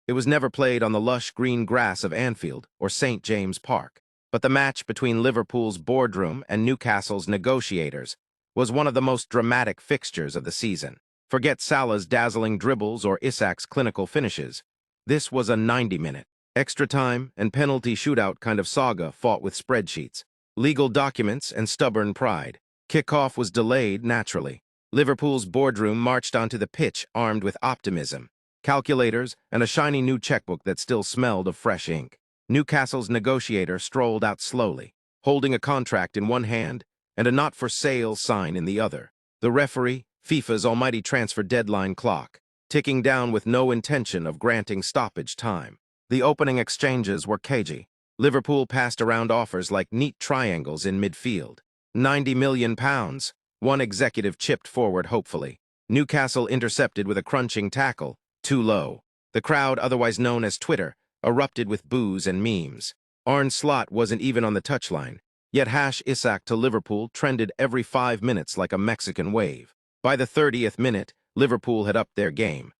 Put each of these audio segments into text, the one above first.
It was never played on the lush green grass of Anfield or St. James Park. But the match between Liverpool's Boardroom and Newcastle's Negotiators was one of the most dramatic fixtures of the season. Forget Salah's dazzling dribbles or Isak's clinical finishes. This was a 90-minute, extra time and penalty shootout kind of saga fought with spreadsheets, legal documents, and stubborn pride. Kickoff was delayed naturally. Liverpool's Boardroom marched onto the pitch armed with optimism, calculators, and a shiny new checkbook that still smelled of fresh ink. Newcastle's Negotiator strolled out slowly, holding a contract in one hand and a not-for-sale sign in the other. The referee, FIFA's almighty transfer deadline clock, ticking down with no intention of granting stoppage time. The opening exchanges were cagey. Liverpool passed around offers like neat triangles in midfield. £90 million, one executive chipped forward hopefully. Newcastle intercepted with a crunching tackle, too low. The crowd, otherwise known as Twitter, erupted with boos and memes. Arne Slot wasn't even on the touchline, yet Isak to Liverpool trended every 5 minutes like a Mexican wave. By the 30th minute, Liverpool had upped their game.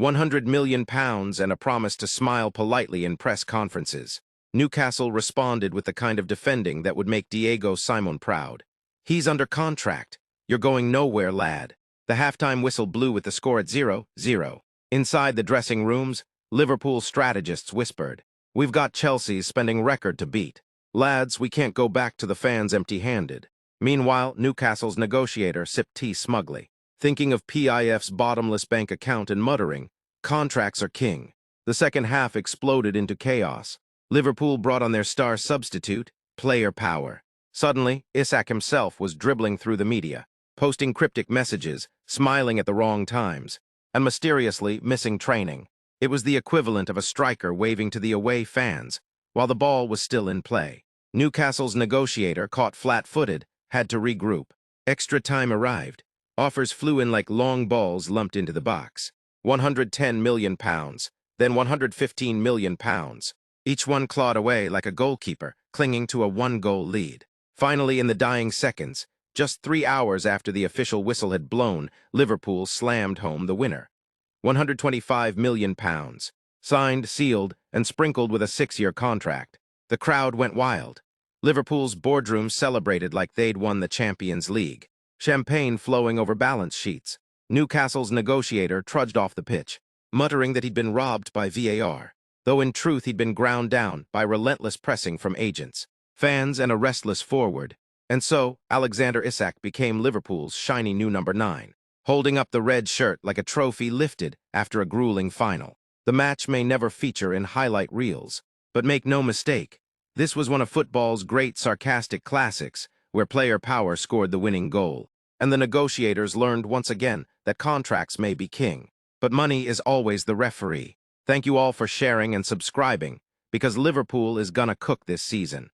£100 million and a promise to smile politely in press conferences. Newcastle responded with the kind of defending that would make Diego Simon proud. "He's under contract. You're going nowhere, lad." The halftime whistle blew with the score at 0-0. Inside the dressing rooms, Liverpool strategists whispered, "We've got Chelsea's spending record to beat. Lads, we can't go back to the fans empty-handed." Meanwhile, Newcastle's Negotiator sipped tea smugly, thinking of PIF's bottomless bank account and muttering, "Contracts are king." The second half exploded into chaos. Liverpool brought on their star substitute, player power. Suddenly, Isak himself was dribbling through the media, posting cryptic messages, smiling at the wrong times, and mysteriously missing training. It was the equivalent of a striker waving to the away fans while the ball was still in play. Newcastle's Negotiator, caught flat-footed, had to regroup. Extra time arrived. Offers flew in like long balls lumped into the box. £110 million, then £115 million. Each one clawed away like a goalkeeper, clinging to a one-goal lead. Finally, in the dying seconds, just 3 hours after the official whistle had blown, Liverpool slammed home the winner. £125 million. Signed, sealed, and sprinkled with a 6-year contract. The crowd went wild. Liverpool's Boardroom celebrated like they'd won the Champions League. Champagne flowing over balance sheets. Newcastle's Negotiator trudged off the pitch, muttering that he'd been robbed by VAR, though in truth he'd been ground down by relentless pressing from agents, fans, and a restless forward. And so, Alexander Isak became Liverpool's shiny new number 9, holding up the red shirt like a trophy lifted after a grueling final. The match may never feature in highlight reels, but make no mistake, this was one of football's great sarcastic classics where player power scored the winning goal, and the Negotiators learned once again that contracts may be king, but money is always the referee. Thank you all for sharing and subscribing, because Liverpool is gonna cook this season.